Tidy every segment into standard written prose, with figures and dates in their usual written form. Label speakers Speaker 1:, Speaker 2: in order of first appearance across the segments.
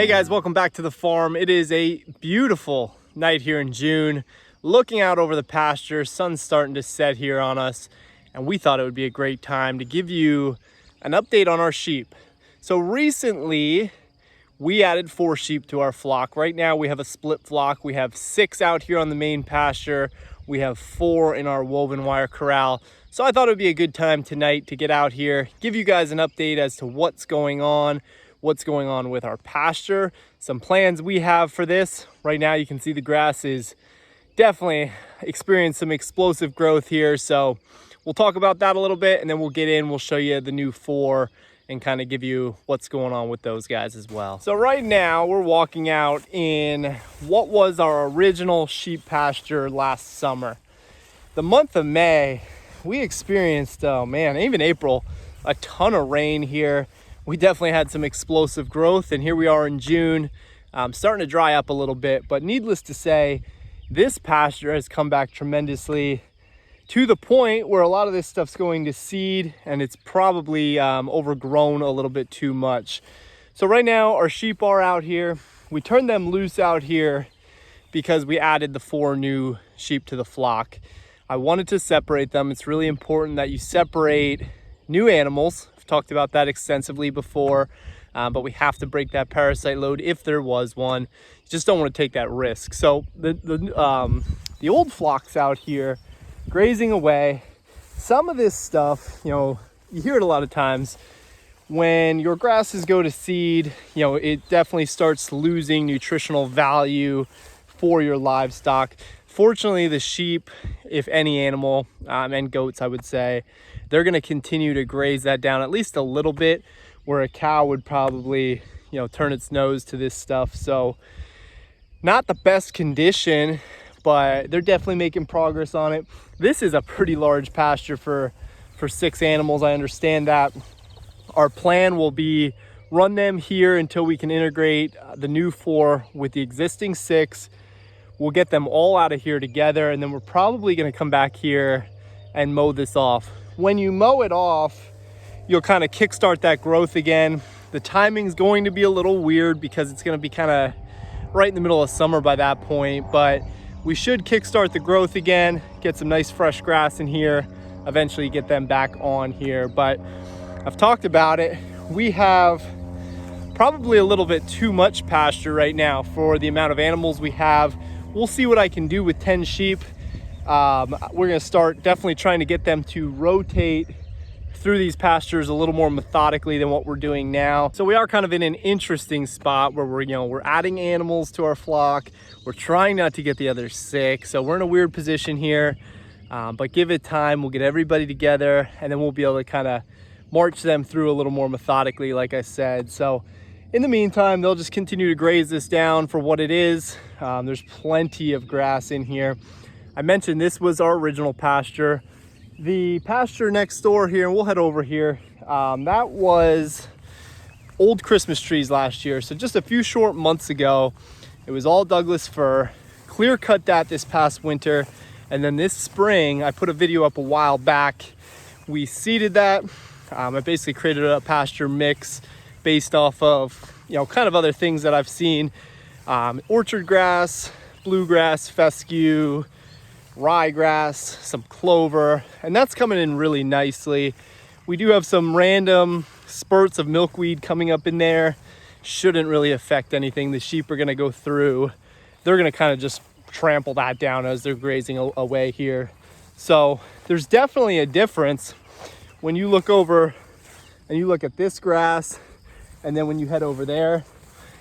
Speaker 1: Hey guys, welcome back to the farm. It is a beautiful night here in June. Looking out over the pasture, sun's starting to set here on us, and we thought it would be a great time to give you an update on our sheep. So recently, we added 4 sheep to our flock. Right now we have a split flock. We have 6 out here on the main pasture. We have 4 in our woven wire corral. So I thought it would be a good time tonight to get out here, give you guys an update as to what's going on with our pasture, some plans we have for this. Right now you can see the grass is definitely experiencing some explosive growth here. So we'll talk about that a little bit, and then we'll show you the new 4 and kind of give you what's going on with those guys as well. So right now we're walking out in what was our original sheep pasture last summer. The month of May, we experienced, oh man, even April, a ton of rain here. We definitely had some explosive growth, and here we are in June, starting to dry up a little bit. But needless to say, this pasture has come back tremendously, to the point where a lot of this stuff's going to seed, and it's probably overgrown a little bit too much. So right now our sheep are out here. We turned them loose out here because we added the 4 new sheep to the flock. I wanted to separate them. It's really important that you separate new animals. I've talked about that extensively before, but we have to break that parasite load if there was one. You just don't want to take that risk. So the old flock's out here grazing away. Some of this stuff, you hear it a lot of times. When your grasses go to seed, it definitely starts losing nutritional value for your livestock. Fortunately, the sheep, if any animal, and goats, I would say, they're going to continue to graze that down at least a little bit, where a cow would probably, turn its nose to this stuff. So not the best condition, but they're definitely making progress on it. This is a pretty large pasture for 6 animals. I understand that. Our plan will be run them here until we can integrate the new 4 with the existing 6. We'll get them all out of here together, and then we're probably going to come back here and mow this off. When you mow it off, you'll kind of kickstart that growth again. The timing's going to be a little weird because it's going to be kind of right in the middle of summer by that point, but we should kickstart the growth again, get some nice fresh grass in here, eventually get them back on here. But I've talked about it. We have probably a little bit too much pasture right now for the amount of animals we have. We'll see what I can do with 10 sheep. We're gonna start definitely trying to get them to rotate through these pastures a little more methodically than what we're doing now. So we are kind of in an interesting spot where we're adding animals to our flock. We're trying not to get the others sick. So we're in a weird position here, but give it time. We'll get everybody together, and then we'll be able to kind of march them through a little more methodically, like I said. So in the meantime, they'll just continue to graze this down for what it is. There's plenty of grass in here. I mentioned this was our original pasture. The pasture next door here, and we'll head over here, that was old Christmas trees last year. So just a few short months ago, it was all Douglas fir. Clear cut that this past winter. And then this spring, I put a video up a while back. We seeded that. I basically created a pasture mix based off of, kind of other things that I've seen. Orchard grass, bluegrass, fescue, ryegrass, some clover, and that's coming in really nicely. We do have some random spurts of milkweed coming up in there. Shouldn't really affect anything. The sheep are gonna go through. They're gonna kind of just trample that down as they're grazing away here. So there's definitely a difference when you look over and you look at this grass, and then when you head over there,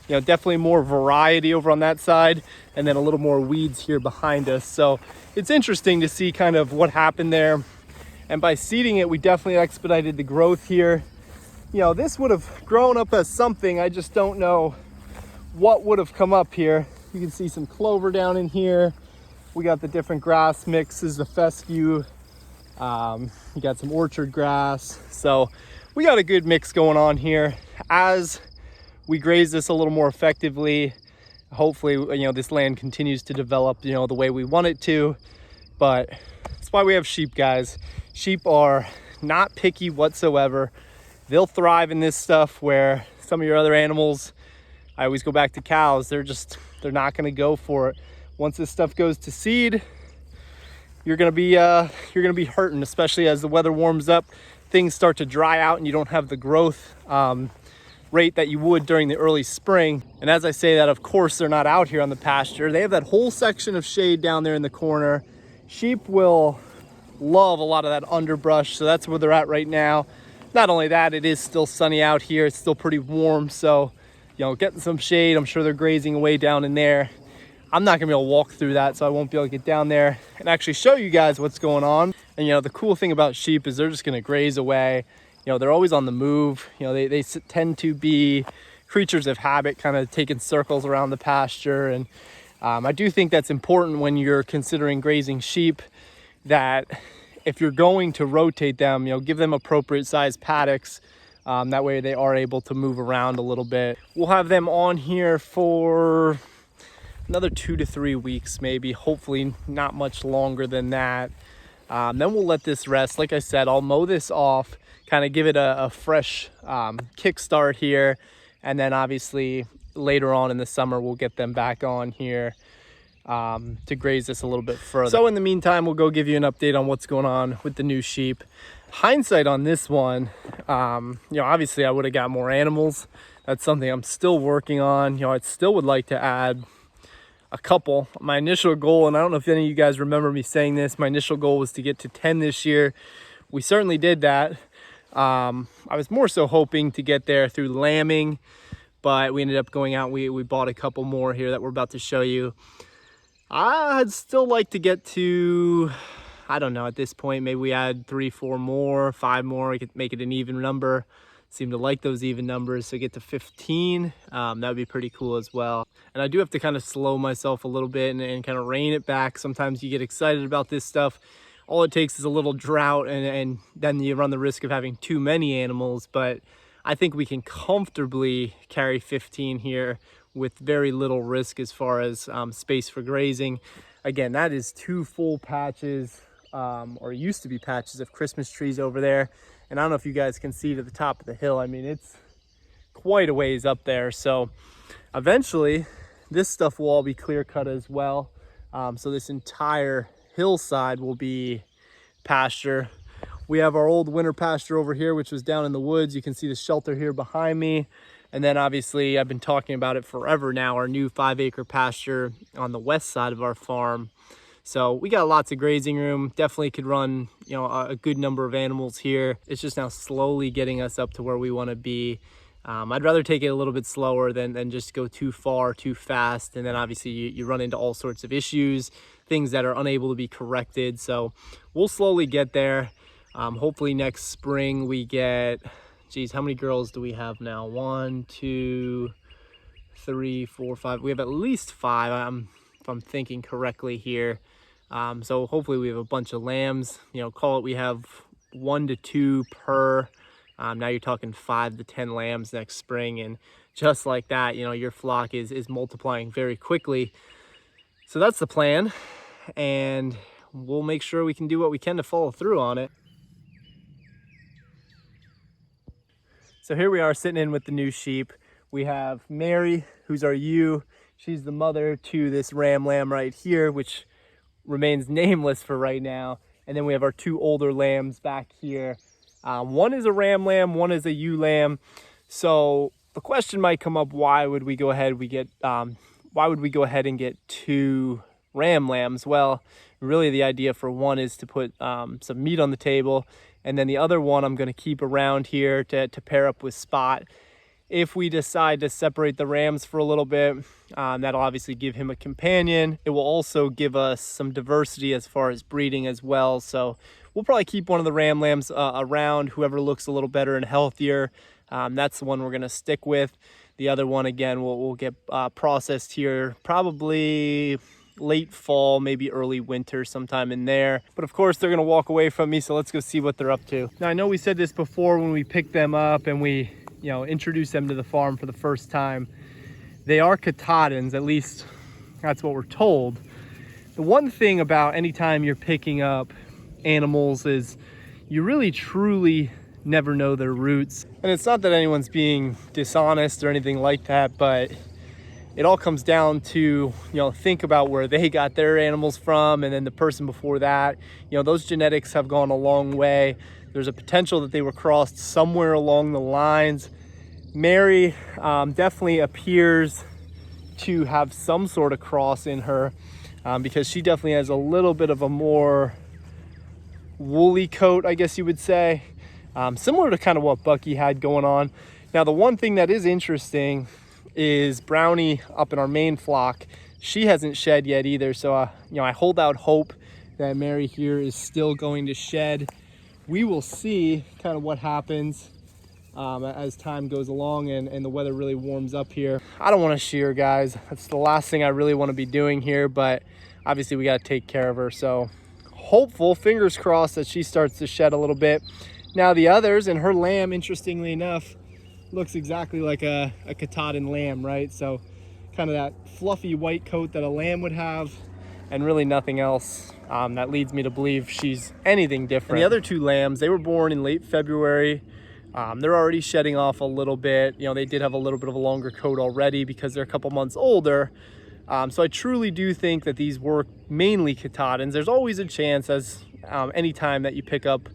Speaker 1: definitely more variety over on that side, and then a little more weeds here behind us. So it's interesting to see kind of what happened there. And by seeding it, we definitely expedited the growth here. This would have grown up as something. I just don't know what would have come up here. You can see some clover down in here. We got the different grass mixes, the fescue. You got some orchard grass. So we got a good mix going on here. As we graze this a little more effectively, hopefully, this land continues to develop, the way we want it to. But that's why we have sheep, guys. Sheep are not picky whatsoever. They'll thrive in this stuff where some of your other animals, I always go back to cows. They're not going to go for it. Once this stuff goes to seed, you're going to be hurting, especially as the weather warms up, things start to dry out and you don't have the growth rate that you would during the early spring. And as I say that, of course, they're not out here on the pasture. They have that whole section of shade down there in the corner. Sheep will love a lot of that underbrush, so that's where they're at right now. Not only that, it is still sunny out here. It's still pretty warm, so getting some shade. I'm sure they're grazing away down in there. I'm not gonna be able to walk through that, so I won't be able to get down there and actually show you guys what's going on. And the cool thing about sheep is they're just gonna graze away. They're always on the move. They tend to be creatures of habit, kind of taking circles around the pasture. And I do think that's important when you're considering grazing sheep, that if you're going to rotate them, give them appropriate size paddocks. That way they are able to move around a little bit. We'll have them on here for another 2 to 3 weeks, maybe, hopefully not much longer than that. Then we'll let this rest. Like I said, I'll mow this off, kind of give it a fresh kickstart here. And then obviously later on in the summer, we'll get them back on here to graze this a little bit further. So in the meantime, we'll go give you an update on what's going on with the new sheep. Hindsight on this one, obviously I would have got more animals. That's something I'm still working on. I still would like to add a couple. My initial goal, and I don't know if any of you guys remember me saying this, my initial goal was to get to 10 this year. We certainly did that. I was more so hoping to get there through lambing, but we ended up going out. We bought a couple more here that we're about to show you. I'd still like to get to, I don't know, at this point, maybe we add 3, 4 more, 5 more. We could make it an even number. Seem to like those even numbers, so get to 15. That would be pretty cool as well. And I do have to kind of slow myself a little bit and kind of rein it back. Sometimes you get excited about this stuff. All it takes is a little drought, and then you run the risk of having too many animals. But I think we can comfortably carry 15 here with very little risk as far as space for grazing. Again, that is 2 full patches, or used to be patches of Christmas trees over there. And I don't know if you guys can see to the top of the hill. I mean, it's quite a ways up there. So eventually this stuff will all be clear cut as well. So this entire hillside will be pasture. We have our old winter pasture over here, which was down in the woods. You can see the shelter here behind me. And then obviously I've been talking about it forever now, our new 5-acre pasture on the west side of our farm. So we got lots of grazing room, definitely could run, a good number of animals here. It's just now slowly getting us up to where we want to be. I'd rather take it a little bit slower than just go too far, too fast. And then obviously you run into all sorts of issues, things that are unable to be corrected. So we'll slowly get there. Hopefully next spring we get, geez, how many girls do we have now? 1, 2, 3, 4, 5. We have at least 5. If I'm thinking correctly here. So hopefully we have a bunch of lambs, call it, we have 1 to 2 per. Now you're talking 5 to 10 lambs next spring. And just like that, your flock is multiplying very quickly. So that's the plan. And we'll make sure we can do what we can to follow through on it. So here we are sitting in with the new sheep. We have Mary, who's our ewe. She's the mother to this ram lamb right here, which remains nameless for right now. And then we have our 2 older lambs back here. One is a ram lamb, one is a ewe lamb. So the question might come up, why would we go ahead and get 2 ram lambs? Well, really the idea for one is to put some meat on the table, and then the other one I'm going to keep around here to pair up with Spot. If we decide to separate the rams for a little bit, that'll obviously give him a companion. It will also give us some diversity as far as breeding as well. So we'll probably keep one of the ram lambs around. Whoever looks a little better and healthier, that's the one we're going to stick with. The other one, again, we'll get processed here probably late fall, maybe early winter, sometime in there. But of course, they're going to walk away from me, so let's go see what they're up to. Now, I know we said this before when we picked them up and we introduce them to the farm for the first time. They are Katahdins, at least that's what we're told. The one thing about anytime you're picking up animals is you really truly never know their roots. And it's not that anyone's being dishonest or anything like that, but it all comes down to, you know, think about where they got their animals from, and then the person before that. You know, those genetics have gone a long way. There's a potential that they were crossed somewhere along the lines. Mary definitely appears to have some sort of cross in her, because she definitely has a little bit of a more woolly coat, I guess you would say, similar to kind of what Bucky had going on. Now, the one thing that is interesting is Brownie up in our main flock. She hasn't shed yet either, so you know, I hold out hope that Mary here is still going to shed. We will see kind of what happens as time goes along and the weather really warms up here. I don't want to shear, guys. That's the last thing I really want to be doing here, but obviously we got to take care of her. So hopeful, fingers crossed, that she starts to shed a little bit. Now the others, and her lamb, interestingly enough, looks exactly like a Katahdin lamb, right? So kind of that fluffy white coat that a lamb would have, and really nothing else that leads me to believe she's anything different. And the other two lambs, they were born in late February. They're already shedding off a little bit. You know, they did have a little bit of a longer coat already because they're a couple months older. So I truly do think that these were mainly Katahdins. There's always a chance, as any time that you pick up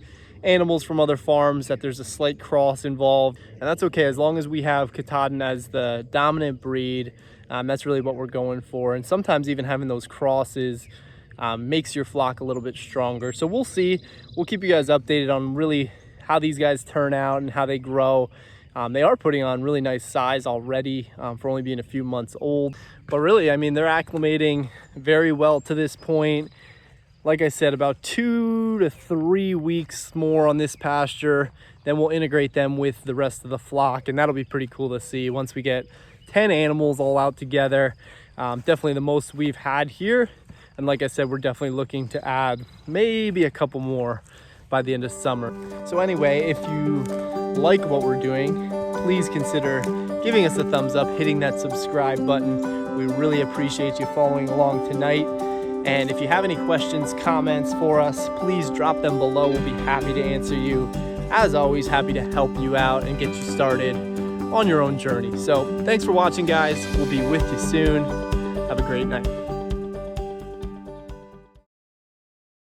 Speaker 1: animals from other farms, that there's a slight cross involved, and that's okay as long as we have Katahdin as the dominant breed. That's really what we're going for, and sometimes even having those crosses makes your flock a little bit stronger. So we'll see. We'll keep you guys updated on really how these guys turn out and how they grow. They are putting on really nice size already for only being a few months old, but really, I mean, they're acclimating very well to this point. Like I said, about 2 to 3 weeks more on this pasture, then we'll integrate them with the rest of the flock, and that'll be pretty cool to see once we get 10 animals all out together. Definitely the most we've had here, and like I said, we're definitely looking to add maybe a couple more by the end of summer. So anyway, if you like what we're doing, please consider giving us a thumbs up, hitting that subscribe button. We really appreciate you following along tonight. And if you have any questions, comments for us, please drop them below. We'll be happy to answer you. As always, happy to help you out and get you started on your own journey. So thanks for watching, guys. We'll be with you soon. Have a great night.